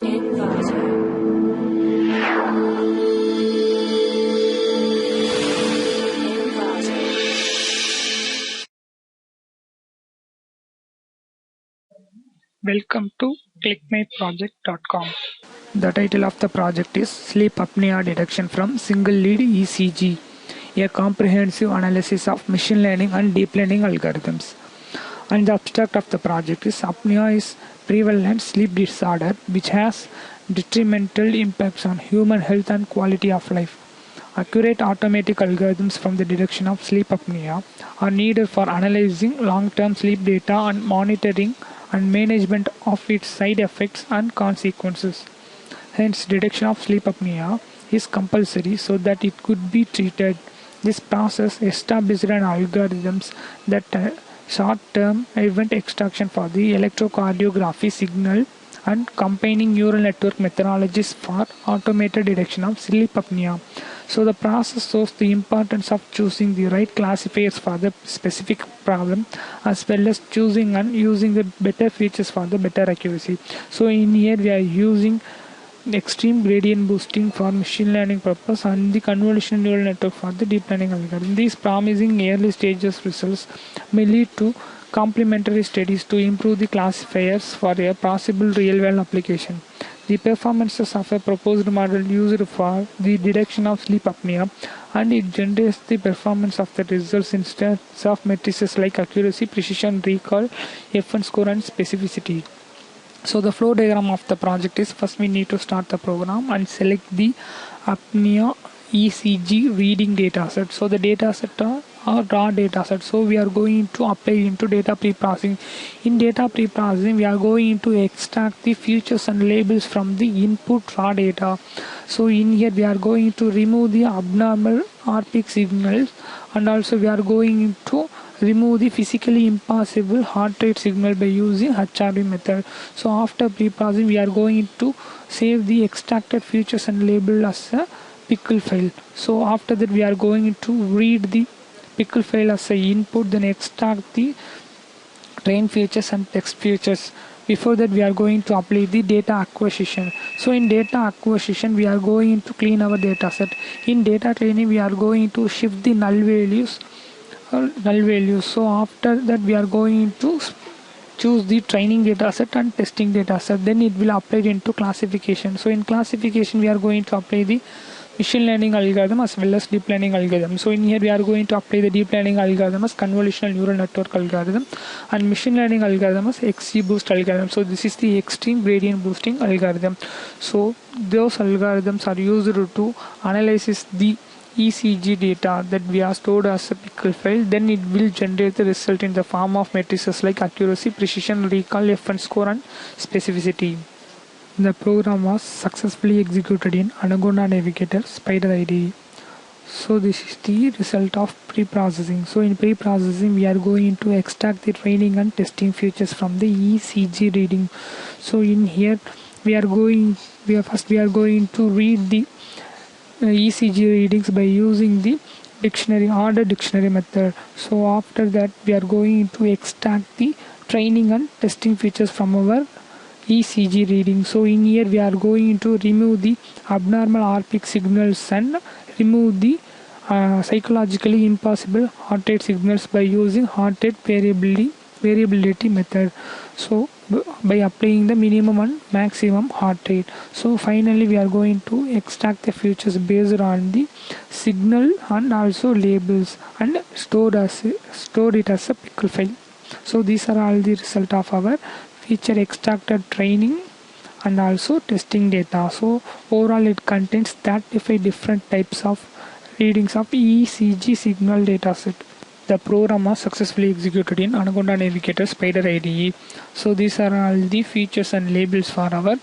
Welcome to ClickMyProject.com. The title of the project is Sleep Apnea Detection from Single Lead ECG, a comprehensive analysis of machine learning and deep learning algorithms. And the abstract of the project is apnea is prevalent sleep disorder which has detrimental impacts on human health and quality of life. Accurate automatic algorithms from the detection of sleep apnea are needed for analyzing long-term sleep data and monitoring and management of its side effects and consequences. Hence, detection of sleep apnea is compulsory so that it could be treated. This process established an algorithms that short-term event extraction for the electrocardiography signal and combining neural network methodologies for automated detection of sleep apnea. So the process shows the importance of choosing the right classifiers for the specific problem, as well as choosing and using the better features for the better accuracy. So in here we are using extreme gradient boosting for machine learning purpose and the convolutional neural network for the deep learning algorithm. These promising early stages results may lead to complementary studies to improve the classifiers for a possible real-world application. The performances of a proposed model used for the detection of sleep apnea, and it generates the performance of the results in terms of matrices like accuracy, precision, recall, F1 score and specificity. So the flow diagram of the project is, first we need to start the program and select the apnea ECG reading dataset. So the dataset are raw dataset. So we are going to apply into data pre-processing. In data pre-processing, we are going to extract the features and labels from the input raw data. So in here we are going to remove the abnormal or peak signals, and also we are going to remove the physically impossible heart rate signal by using HRV method. So after pre-processing, we are going to save the extracted features and label as a pickle file. So after that, we are going to read the pickle file as a input, then extract the train features and text features. Before that, we are going to apply the data acquisition. So in data acquisition, we are going to clean our data set. In data cleaning, we are going to shift the null values. So after that, we are going to choose the training data set and testing data set. Then it will apply into classification. So in classification, we are going to apply the machine learning algorithm as well as deep learning algorithm. So in here we are going to apply the deep learning algorithm as convolutional neural network algorithm, and machine learning algorithm as XGBoost algorithm. So this is the extreme gradient boosting algorithm. So those algorithms are used to analyze the ECG data that we are stored as a pickle file. Then it will generate the result in the form of matrices like accuracy, precision, recall, F1 score and specificity. The program was successfully executed in Anaconda Navigator Spider IDE. So this is the result of pre-processing. So in pre-processing, we are going to extract the training and testing features from the ECG reading. So in here we are going to read the ECG readings by using the order dictionary method. So after that, we are going to extract the training and testing features from our ECG reading. So in here we are going to remove the abnormal or peak signals and remove the psychologically impossible heart rate signals by using heart rate variability method. So by applying the minimum and maximum heart rate. So finally we are going to extract the features based on the signal and also labels and store it as a pickle file. So these are all the result of our feature extracted training and also testing data. So overall it contains 35 different types of readings of ECG signal dataset. The program was successfully executed in Anaconda Navigator Spider IDE. So these are all the features and labels for our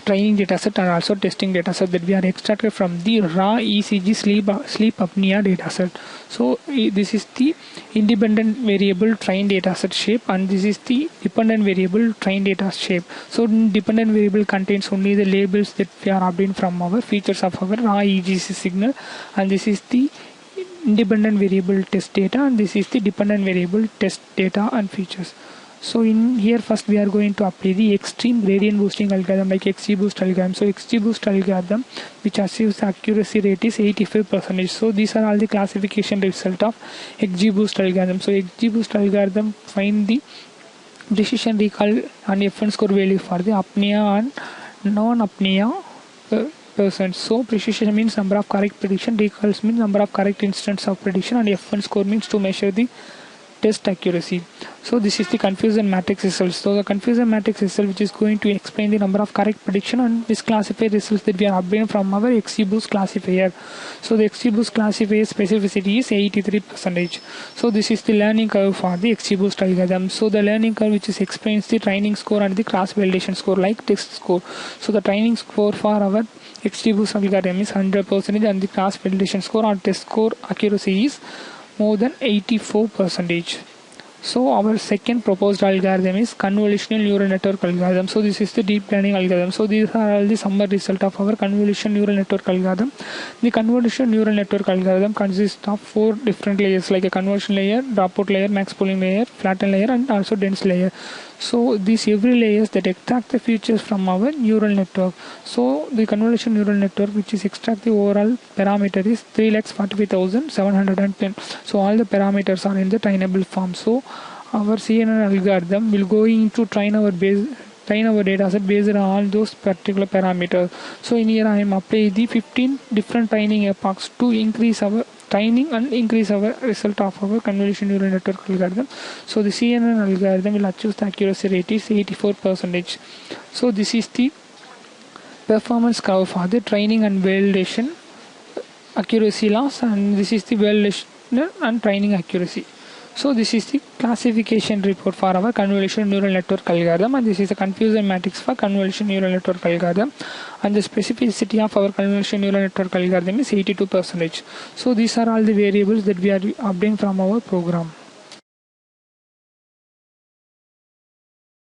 training dataset and also testing dataset that we are extracted from the raw ECG sleep apnea dataset. So this is the independent variable train dataset shape, and this is the dependent variable train data shape. So dependent variable contains only the labels that we are obtained from our features of our raw ECG signal, and this is the independent variable test data, and this is the dependent variable test data and features. So in here first we are going to apply the extreme gradient boosting algorithm like XGBoost algorithm. So XGBoost algorithm which achieves accuracy rate is 85%. So these are all the classification result of XGBoost algorithm. So XGBoost algorithm find the precision recall and FN score value for the apnea and non-apnea percent. So precision means number of correct prediction, recalls means number of correct instance of prediction, and FN score means to measure the test accuracy. So this is the confusion matrix result. So the confusion matrix result which is going to explain the number of correct prediction and misclassified results that we are obtained from our XGBoost classifier. So the XGBoost classifier specificity is 83%. So this is the learning curve for the XGBoost algorithm. So the learning curve which is explains the training score and the cross validation score like test score. So the training score for our XGBoost algorithm is 100% and the cross validation score or test score accuracy is more than 84%. So our second proposed algorithm is convolutional neural network algorithm. So this is the deep learning algorithm. So these are all the summary result of our convolutional neural network algorithm. The convolutional neural network algorithm consists of 4 different layers like a convolution layer, dropout layer, max pooling layer, flatten layer, and also dense layer. So these every layers that extract the features from our neural network. So the convolutional neural network which is extract the overall parameter is 3,45,710. So all the parameters are in the trainable form. So our CNN algorithm will go into train our data set based on all those particular parameters. So in here I am applying the 15 different training epochs to increase our training and increase our result of our convolutional neural network algorithm. So the CNN algorithm will achieve the accuracy rate is 84%. So this is the performance curve for the training and validation accuracy loss, and this is the validation and training accuracy. So this is the classification report for our convolutional neural network algorithm, and this is the confusion matrix for convolutional neural network algorithm, and the specificity of our convolutional neural network algorithm is 82%. So these are all the variables that we are obtained from our program.